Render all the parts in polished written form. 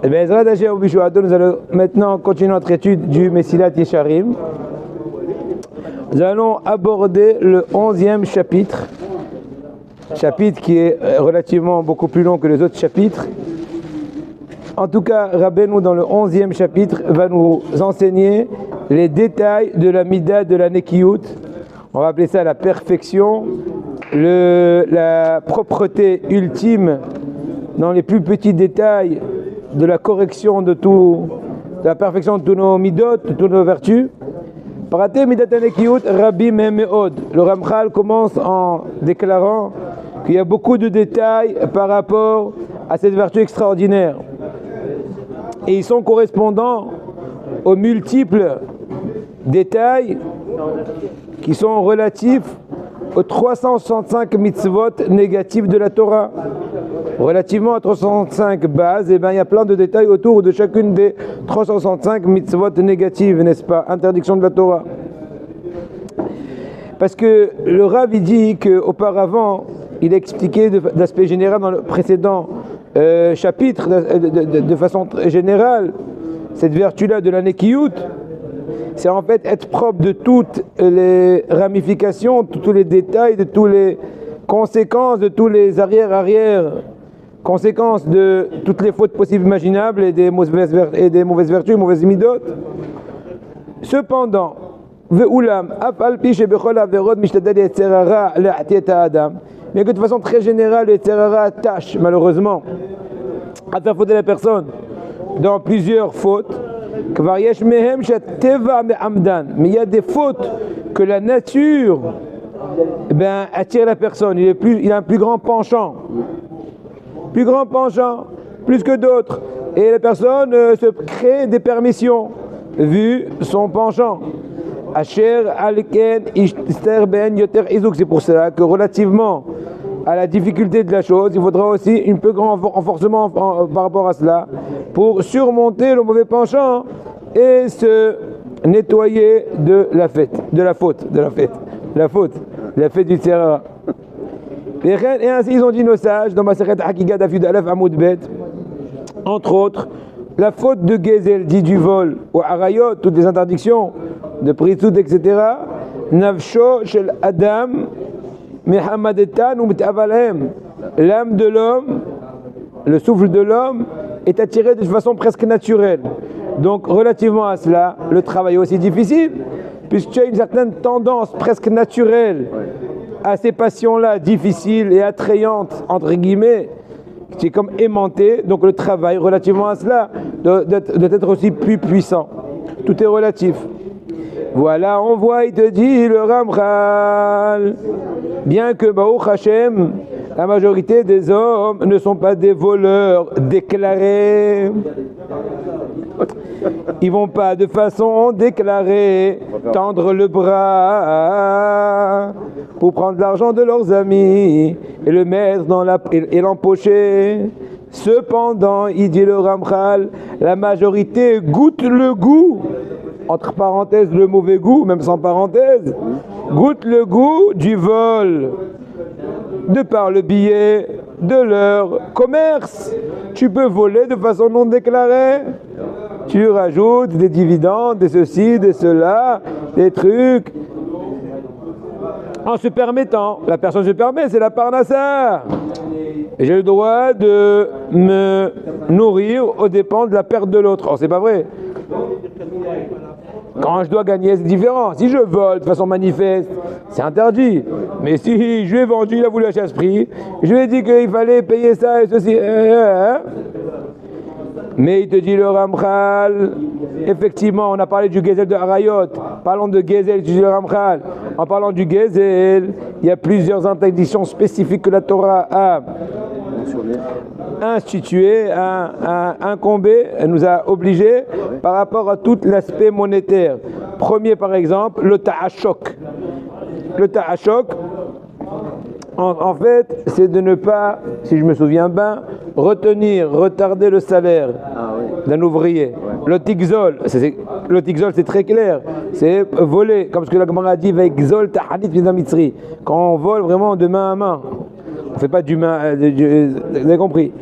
Eh bien, Ezra Hashem Ubishuato, nous allons maintenant continuer notre étude du Mesilat Yesharim. Nous allons aborder le 11e chapitre qui est relativement beaucoup plus long que les autres chapitres. En tout cas, Rabbeinu, dans le 11e chapitre, va nous enseigner les détails de la Mida de la Nekiyut. On va appeler ça la perfection, la propreté ultime dans les plus petits détails de la correction de la perfection de tous nos midot, de toutes nos vertus. Paraté Midat Nekiyut Rabbi Memeod. Le Ramchal commence en déclarant qu'il y a beaucoup de détails par rapport à cette vertu extraordinaire. Et ils sont correspondants aux multiples détails qui sont relatifs aux 365 mitzvot négatifs de la Torah. Relativement à 365 bases, il y a plein de détails autour de chacune des 365 mitzvot négatives, n'est-ce pas? Interdiction de la Torah. Parce que le Rav il dit qu'auparavant, il a expliqué d'aspect général dans le précédent chapitre, de façon générale, cette vertu-là de la Nekiyut, c'est en fait être propre de toutes les ramifications, de tous les détails, de toutes les conséquences, de tous les arrière conséquences de toutes les fautes possibles imaginables et des mauvaises vertus, mauvaises midot. Cependant, mais que de façon très générale, le Yetzerara attache malheureusement à faire faute de la personne dans plusieurs fautes. Mais il y a des fautes que la nature attire la personne. Il a un plus grand penchant, plus que d'autres. Et la personne se crée des permissions vu son penchant. C'est pour cela que relativement à la difficulté de la chose, il faudra aussi un peu grand renforcement par rapport à cela pour surmonter le mauvais penchant et se nettoyer de la faute du Tzerara. Et ainsi ils ont dit nos sages dans Masechet Hakika Dafyud Aleph Amoud Bet, entre autres, la faute de Gezel, dit du vol, ou Arayot, toutes les interdictions de Pritzut, etc. Navsho Shel Adam Mehamadetan ou Metavalem. L'âme de l'homme, le souffle de l'homme, est attiré de façon presque naturelle. Donc, relativement à cela, le travail est aussi difficile, puisque tu as une certaine tendance presque naturelle à ces passions-là, difficiles et attrayantes, entre guillemets, qui est comme aimanté. Donc, le travail, relativement à cela, doit être aussi plus puissant. Tout est relatif. Voilà, on voit, il te dit le Ramchal, bien que Baruch Hashem, la majorité des hommes ne sont pas des voleurs déclarés. Ils vont pas de façon déclarée tendre le bras pour prendre l'argent de leurs amis et le mettre et l'empocher. Cependant, il dit le Ramchal, la majorité goûte le goût, entre parenthèses le mauvais goût, même sans parenthèse, goûte le goût du vol, de par le biais de leur commerce. Tu peux voler de façon non déclarée. Tu rajoutes des dividendes, de ceci, de cela, des trucs, en se permettant. La personne se permet, c'est la parnassa. J'ai le droit de me nourrir aux dépens de la perte de l'autre. Oh, c'est pas vrai. Quand je dois gagner, c'est différent. Si je vole de façon manifeste, c'est interdit. Mais si je lui ai vendu, il a voulu acheter à ce prix, je lui ai dit qu'il fallait payer ça et ceci. Mais il te dit le Ramchal, effectivement, on a parlé du Gezel de Harayot. Parlons de Gezel, tu dis le Ramchal. En parlant du Gezel, il y a plusieurs interdictions spécifiques que la Torah a instituées, a incombé, elle nous a obligés par rapport à tout l'aspect monétaire. Premier, par exemple, le ta'ashok. Le ta'ashok, en fait, c'est de ne pas, si je me souviens bien, retarder le salaire d'un ouvrier. Le tigzol, c'est très clair, c'est voler, comme ce que la Gemara a dit, ve'gzol ta'anit mitzri. Quand on vole vraiment de main à main, on ne fait pas du main, vous avez compris.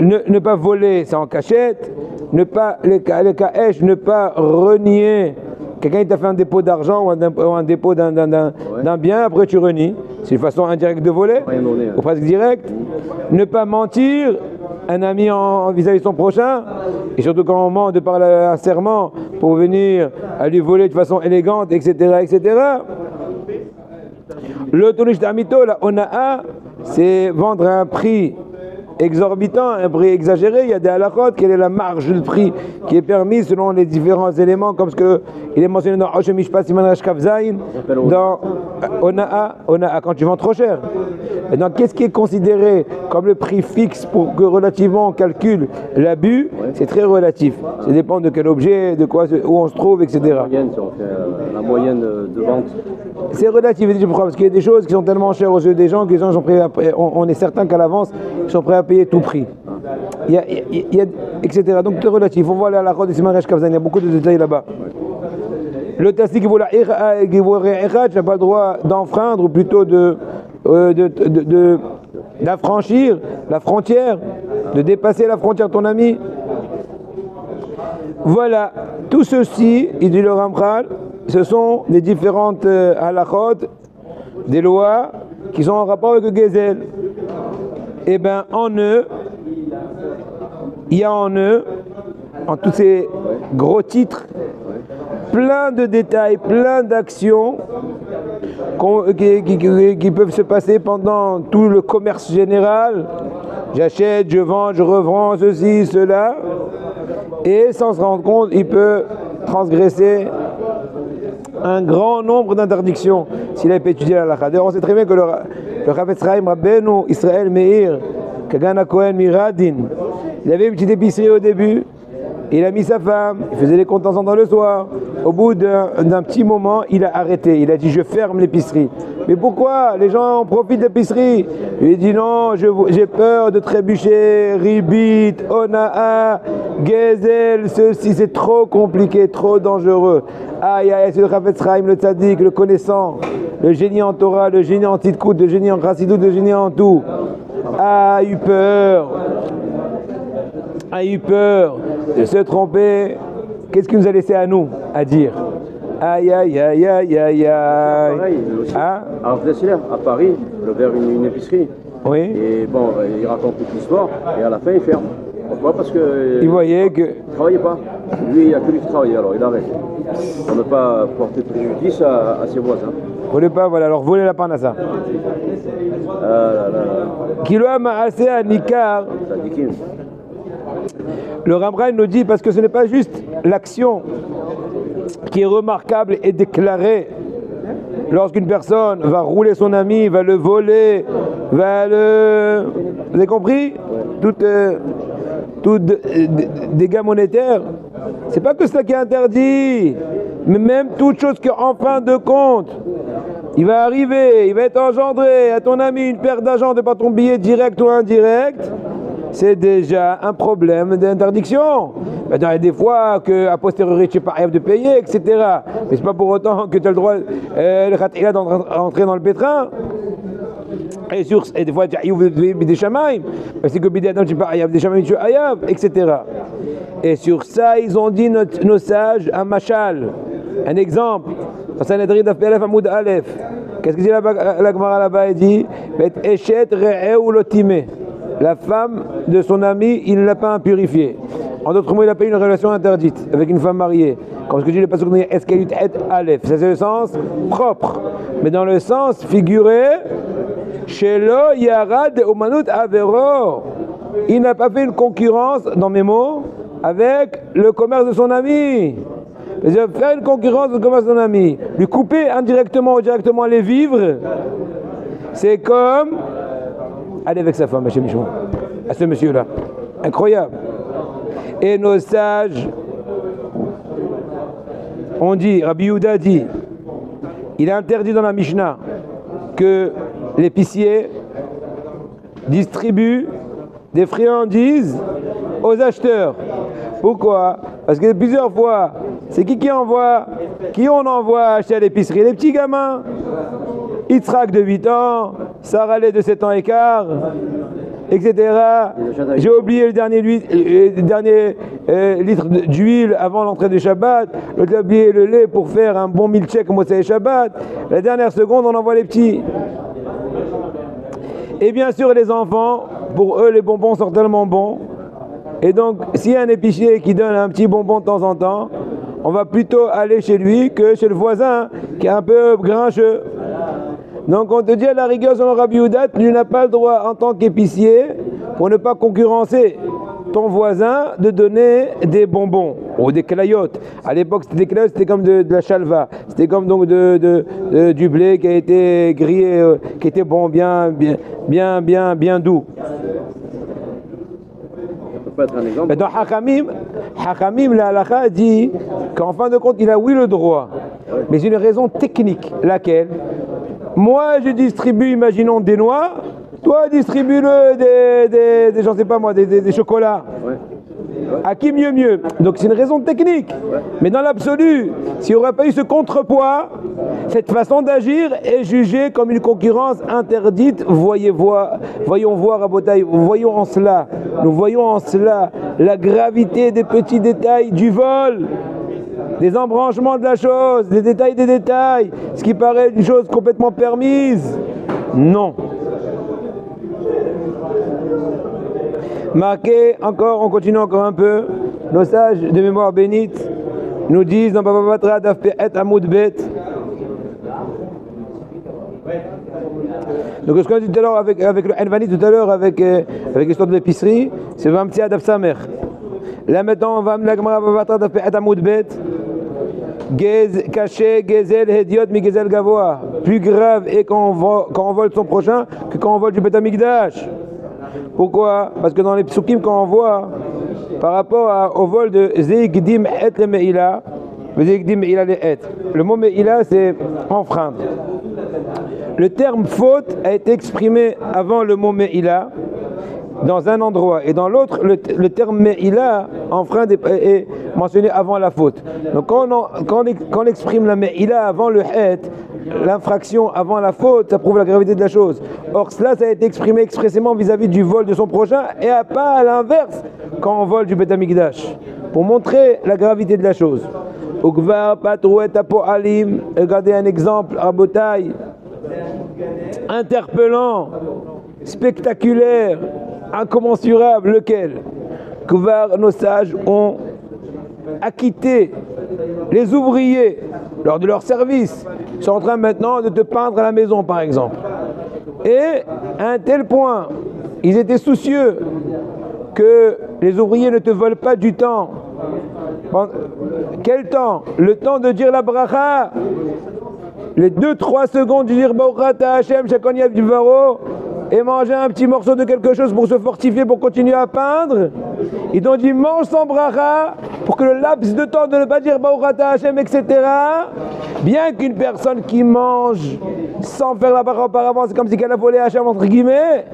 Ne pas voler, c'est en cachette. ne pas, le Kaesh, ne pas renier. Quelqu'un t'a fait un dépôt d'argent ou un dépôt d'un bien, après tu renies. C'est une façon indirecte de voler, ou presque directe. Ne pas mentir, un ami vis-à-vis de son prochain, et surtout quand on ment de par un serment pour venir à lui voler de façon élégante, etc. etc. Le Tonish d'Amito, la Ona'a, c'est vendre à un prix exorbitant, un prix exagéré. Il y a des halakhot, quelle est la marge de prix qui est permise selon les différents éléments, comme ce qu'il est mentionné dans Oshem Mishpat Siman Resh Kaf Zayin, dans Ona'a, quand tu vends trop cher. Et donc, qu'est-ce qui est considéré comme le prix fixe pour que relativement on calcule l'abus? C'est très relatif. Ça dépend de quel objet, de quoi, où on se trouve, etc. La moyenne de vente. C'est relatif, parce qu'il y a des choses qui sont tellement chères aux yeux des gens que les gens sont prêts on est certain qu'à l'avance, ils sont prêts à payer tout prix. Il y a etc. Donc c'est relatif. On voit la halachot de Siman Resh Kaf Zayin, il y a beaucoup de détails là-bas. Le tassi qui vaut la Echad, tu n'as pas le droit d'enfreindre, ou plutôt d'affranchir la frontière, de dépasser la frontière de ton ami. Voilà, tout ceci, il dit le Ramchal, ce sont des différentes halachot, des lois qui sont en rapport avec le Gezel. Et bien en eux, il y a en eux, en tous ces gros titres, plein de détails, plein d'actions qui peuvent se passer pendant tout le commerce général. J'achète, je vends, je revends, ceci, cela. Et sans se rendre compte, il peut transgresser un grand nombre d'interdictions s'il a étudié la halakha. D'ailleurs, on sait très bien que le Chafetz Chaim Rabbeinu Israël Meir Kagan Cohen Miradin, il avait une petite épicerie au début, il a mis sa femme, il faisait les comptes ensemble dans le soir. Au bout d'un petit moment, il a arrêté, il a dit je ferme l'épicerie. Mais pourquoi? Les gens en profitent de l'épicerie. Il dit non, j'ai peur de trébucher, ribit, ona'a, gezel, ceci, c'est trop compliqué, trop dangereux. Aïe aïe, c'est le Chafetz Chaim, le tzaddik, le connaissant, le génie en Torah, le génie en Tzidkut, le génie en Chassidut, le génie en tout. A eu peur de se tromper. Qu'est-ce qu'il nous a laissé à nous à dire? Aïe aïe aïe aïe aïe aïe. Pareil, à Paris, il a ouvert une épicerie. Oui. Et bon, il raconte toute l'histoire et à la fin il ferme. Pourquoi? Parce que il voyait que il ne travaillait pas. Lui, il n'y a que lui qui travaillait, alors il arrête. Pour ne pas porter préjudice à ses voisins. Voulez pas, voilà, alors voler la parnassa. Kilo ma'aseh anikar. Le Ramchal nous dit, parce que ce n'est pas juste l'action qui est remarquable et déclarée lorsqu'une personne va rouler son ami, va le voler, vous avez compris? Tout dégâts monétaires. C'est pas que cela qui est interdit, mais même toute chose qu'en fin de compte, il va arriver, il va être engendré à ton ami une perte d'argent de par ton billet direct ou indirect, c'est déjà un problème d'interdiction. Il y a des fois qu'à posteriori tu n'es pas capable de payer, etc. Mais c'est pas pour autant que tu as le droit d'entrer dans le pétrin. Et des fois tu as des chamaïm, parce que tu n'es pas capable des chamaïm, tu es etc. Et sur ça, ils ont dit nos sages un machal, un exemple. Dans Sanhedrin Daf Aleph Amoud Aleph, qu'est-ce que dit la Gemara là-bas? Il dit Eshet re'eu lotime. La femme de son ami, il ne l'a pas impurifiée. En d'autres mots, il n'a pas eu une relation interdite avec une femme mariée. Comme ce que dit le pasuk de Eskelut et Aleph. Ça, c'est le sens propre. Mais dans le sens figuré, Shelo Yarad Umanut Avero. Il n'a pas fait une concurrence, dans mes mots, avec le commerce de son ami. Faire une concurrence dans le commerce de son ami. Lui couper indirectement ou directement les vivres, c'est comme aller avec sa femme, à ce monsieur-là. Incroyable. Et nos sages ont dit, Rabbi Yehuda dit, il est interdit dans la Mishnah que l'épicier distribue des friandises aux acheteurs. Pourquoi? Parce que plusieurs fois, c'est qui envoie, qui on envoie acheter à l'épicerie? Les petits gamins. Yitzhak de 8 ans, Sarah de 7 ans et quart, etc. J'ai oublié le dernier litre d'huile avant l'entrée du Shabbat. J'ai oublié le lait pour faire un bon milkshake au Motsei Shabbat. La dernière seconde, on envoie les petits. Et bien sûr, les enfants, pour eux, les bonbons sont tellement bons. Et donc, s'il y a un épicier qui donne un petit bonbon de temps en temps, on va plutôt aller chez lui que chez le voisin qui est un peu grincheux. Donc, on te dit à la rigueur sur le Rabbi Yehuda, tu n'as pas le droit en tant qu'épicier, pour ne pas concurrencer ton voisin, de donner des bonbons ou des clayotes. À l'époque, c'était des clayotes, c'était comme de la chalva. C'était comme donc du blé qui a été grillé, qui était bon, bien doux. Peut être un exemple. Mais dans Hachamim, la halakha dit qu'en fin de compte, il a oui le droit, mais une raison technique. Laquelle? Moi, je distribue, imaginons, des noix, toi, distribue-le des j'en sais pas moi, des chocolats. Ouais. À qui mieux? Donc c'est une raison technique. Mais dans l'absolu, s'il n'y aurait pas eu ce contrepoids, cette façon d'agir est jugée comme une concurrence interdite. Voyons voir, Rabotai, nous voyons en cela la gravité des petits détails du vol, des embranchements de la chose, des détails, ce qui paraît une chose complètement permise. Non. Marqué encore, on continue encore un peu. Nos sages de mémoire bénite nous disent dans Baba Batra Daf Pe'et Amoud Bet. Donc ce qu'on a dit tout à l'heure avec le Envani, tout à l'heure avec l'histoire de l'épicerie, c'est Vamti Adaf Samer. Là maintenant on va amener la Gemara Baba Batra Daf Pe'et Amoud Bet. Gez, caché, gezel, hediot, mi gezel gavoa. Plus grave est quand on vole son prochain que quand on vole du Bet Amikdash. Pourquoi? Parce que dans les psukim, quand on voit par rapport au vol de Zeigdim et le Me'ila, le mot Me'ila c'est enfreindre. Le terme faute a été exprimé avant le mot Me'ila dans un endroit, et dans l'autre, le terme Me'ila, enfreindre, est mentionné avant la faute. Donc quand on exprime la Me'ila avant le Het, l'infraction avant la faute, ça prouve la gravité de la chose. Or cela, ça a été exprimé expressément vis-à-vis du vol de son prochain, et pas à l'inverse quand on vole du Bet Amikdash, pour montrer la gravité de la chose. Ukvar patrouet apo alim, regardez un exemple à Botaï, interpellant, spectaculaire, incommensurable. Lequel? Kvar, nos sages ont acquitté les ouvriers lors de leur service. Ils sont en train maintenant de te peindre à la maison, par exemple. Et à un tel point, ils étaient soucieux que les ouvriers ne te volent pas du temps. Quel temps? Le temps de dire la bracha. Les 2-3 secondes de dire Baruch Hashem, Shakon Yav Dvaro, et manger un petit morceau de quelque chose pour se fortifier, pour continuer à peindre. Ils t'ont dit mange sans bracha, pour que le laps de temps de ne pas dire Baruch Hashem, etc. Bien qu'une personne qui mange sans faire la bracha auparavant, c'est comme si elle a volé Hashem entre guillemets.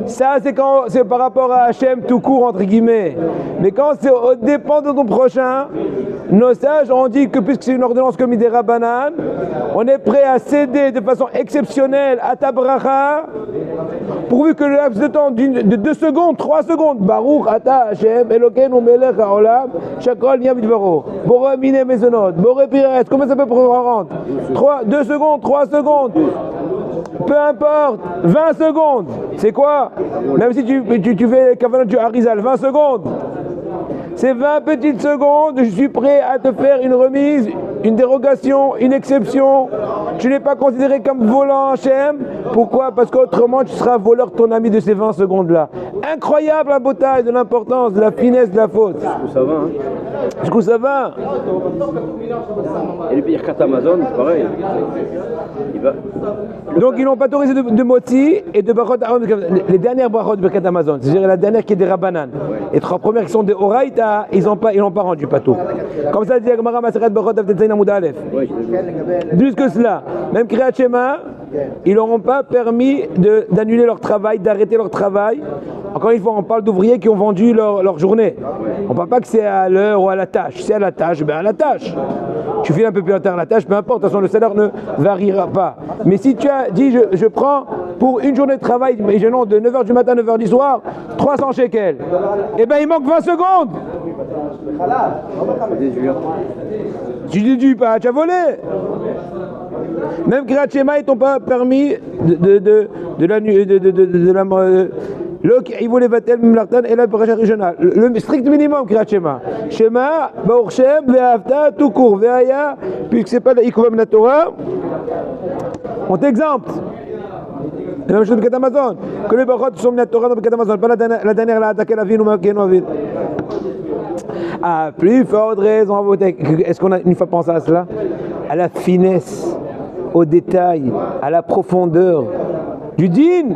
Ça c'est par rapport à Hashem tout court entre guillemets. Mais quand c'est au dépend de ton prochain, nos sages ont dit que puisque c'est une ordonnance comme des Rabbanan, on est prêt à céder de façon exceptionnelle à ta bracha, pourvu que le laps de temps de 2 secondes, 3 secondes, Baruch Ata Hashem, Elokeinu Melech HaOlam, Shakol Yam Dvaro, Boré Mine Mezonot, Boré Pires, comment ça peut prendre 2 secondes, 3 secondes, peu importe, 20 secondes, c'est quoi? Même si tu fais Kavanot du Harizal, 20 secondes. C'est 20 petites secondes, je suis prêt à te faire une remise, une dérogation, une exception. Tu n'es pas considéré comme volant Hachem. Pourquoi? Parce qu'autrement tu seras voleur de ton ami de ces 20 secondes-là. Incroyable la beauté de l'importance, de la finesse de la faute. Ça va, hein? Du coup, ça va. Et le pire Amazon, c'est pareil. Donc ils n'ont pas autorisé de moti et de barot, les dernières barot de Birkat Amazon, c'est-à-dire la dernière qui est des Rabbanan. Les 3 premières qui sont des Oraïta, ils n'ont pas rendu patou. Comme ça dit Agmara Maseret Barot Avtetzain Amoud Aleph. Plus que cela, même Kriyat Shema, ils n'auront pas permis d'annuler leur travail, d'arrêter leur travail. Encore une fois, on parle d'ouvriers qui ont vendu leur journée. On ne parle pas que c'est à l'heure ou à la tâche. C'est à la tâche, ben à la tâche. tu files un peu plus tard la tâche, peu importe, de toute façon le salaire ne variera pas. Mais si tu as dit je prends pour une journée de travail, imaginons de 9h du matin à 9h du soir, 300 shekels, eh bien il manque 20 secondes. Tu déduis pas, tu as volé. Même Kriyat Shema, ils t'ont pas permis de la nuit, il voulait vatel mimlartan et la paracha régionale. Le strict minimum Kriyat Shema. Shema, Baruch Shem, Ve'avta, tout court, Ve'aya, puisque c'est pas la Ikuvam la Torah. On t'exemple. La même chose de Birkat Hamazon. Que les Baruchot sont la Torah dans Birkat Hamazon. Pas la dernière, là, attaquer la vie, nous manquons la vie. À plus forte raison, est-ce qu'on a une fois pensé à cela? À la finesse, au détail, à la profondeur du din.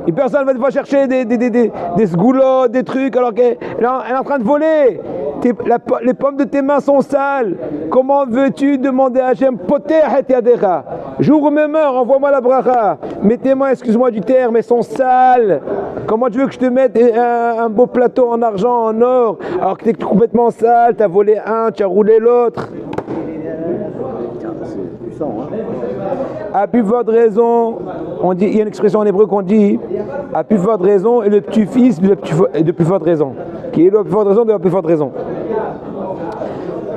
Et personne ne va chercher des sgoulots, des trucs, alors qu'elle est en train de voler. Les pommes de tes mains sont sales. Comment veux-tu demander à Hachem, Poter et Yadecha, jour où me meurs, envoie-moi la bracha. Mes tes mains, excuse-moi du terme, elles sont sales. Comment tu veux que je te mette un beau plateau en argent, en or, alors que tu es complètement sale, tu as volé un, tu as roulé l'autre. C'est puissant, hein. À plus forte raison, on dit, il y a une expression en hébreu qu'on dit, à plus forte raison et le petit-fils de plus forte raison. Qui est la plus forte raison de la plus forte raison.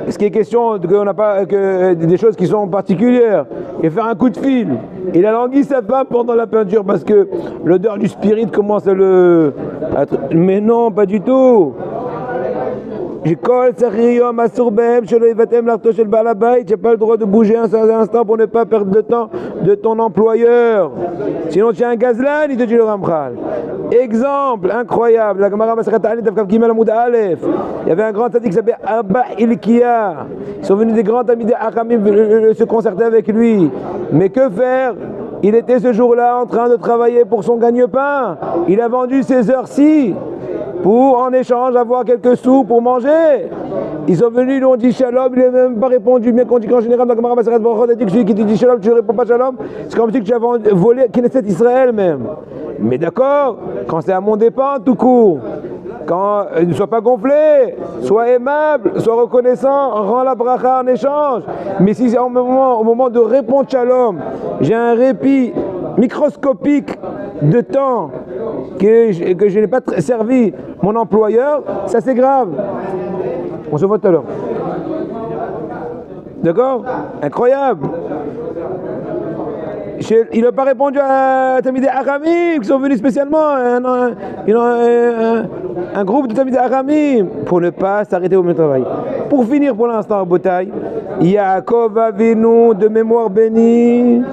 Ce qui est question qu'on n'a pas que des choses qui sont particulières. Et faire un coup de fil. Il a langui sa femme pendant la peinture parce que l'odeur du spirit commence à le. Mais non, pas du tout. Tu n'as pas le droit de bouger un seul instant pour ne pas perdre de temps de ton employeur. Sinon tu as un gazlan, il te dit le Ramchal. Exemple incroyable, la Gemara Masechet Ta'anit Daf Kaf Gimel Amud Aleph. Il y avait un grand tzaddik qui s'appelait Abba Ilkiya. Ils sont venus des grands amis de Achamim se concerter avec lui. Mais que faire? Il était ce jour-là en train de travailler pour son gagne-pain. Il a vendu ces heures-ci pour en échange avoir quelques sous pour manger. Ils sont venus, ils lui ont dit shalom, il n'a même pas répondu. Bien qu'on dit qu'en général, dans la Gemara Masechet Brachot, il dit que celui qui te dit shalom, tu ne réponds pas shalom, c'est comme si tu avais volé Knesset Israël même. Mais d'accord, quand c'est à mon dépens, tout court. Quand ne sois pas gonflé, sois aimable, sois reconnaissant, rends la bracha en échange. Mais si au moment de répondre shalom, j'ai un répit microscopique de temps que je n'ai pas servi mon employeur, ça c'est grave. On se voit tout à l'heure. D'accord? Incroyable. Il n'a pas répondu à Tamidei Haramim qui sont venus spécialement, un groupe de Tamidei Haramim pour ne pas s'arrêter au même travail. Pour finir pour l'instant en bataille, Yaakov Avinu de mémoire bénie,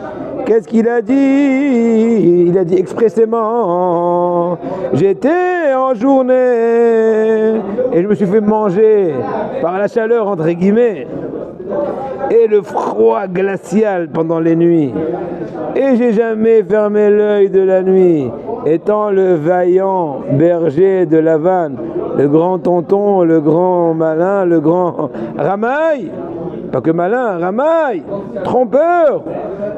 qu'est-ce qu'il a dit? Il a dit expressément, j'étais en journée et je me suis fait manger par la chaleur entre guillemets et le froid glacial pendant les nuits. Et j'ai jamais fermé l'œil de la nuit, étant le vaillant berger de la vanne, le grand tonton, le grand malin, le grand ramaille. Pas que malin, ramaille, trompeur.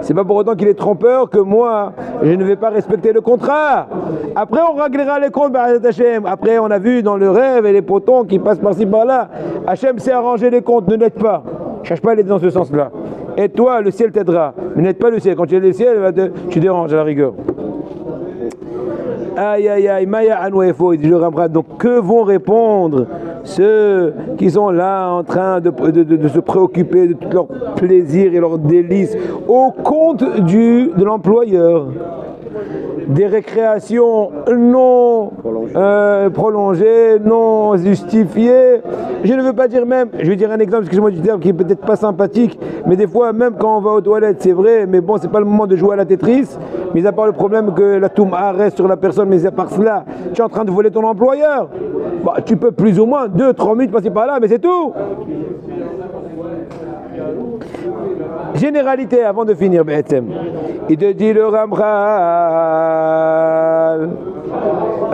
C'est pas pour autant qu'il est trompeur que moi, je ne vais pas respecter le contrat. Après, on réglera les comptes, Hachem. Après, on a vu dans le rêve et les potons qui passent par-ci par-là. Hachem sait arranger les comptes, ne l'aide pas. Cherche pas à l'aider dans ce sens-là. Et toi, le ciel t'aidera. Mais n'aide pas le ciel. Quand tu aides le ciel, tu déranges à la rigueur. Aïe aïe aïe, Maya Anouefo, il dit le Ramchal. Donc que vont répondre ceux qui sont là en train de se préoccuper de tout leur plaisir et leurs délices au compte de l'employeur? Des récréations non prolongées, non justifiées. Je ne veux pas dire même, je vais dire un exemple, excusez-moi du terme qui est peut-être pas sympathique, mais des fois même quand on va aux toilettes, c'est vrai, mais bon, c'est pas le moment de jouer à la Tetris, mis à part le problème que la Touma reste sur la personne, mais à part cela, tu es en train de voler ton employeur. Bah, tu peux plus ou moins 2-3 minutes passer par là, mais c'est tout. Généralité avant de finir, BSM. Il te dit le Ramchal.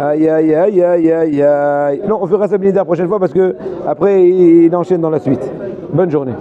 Aïe aïe aïe aïe aïe aïe. Non, on fera ça la prochaine fois parce que après il enchaîne dans la suite. Bonne journée.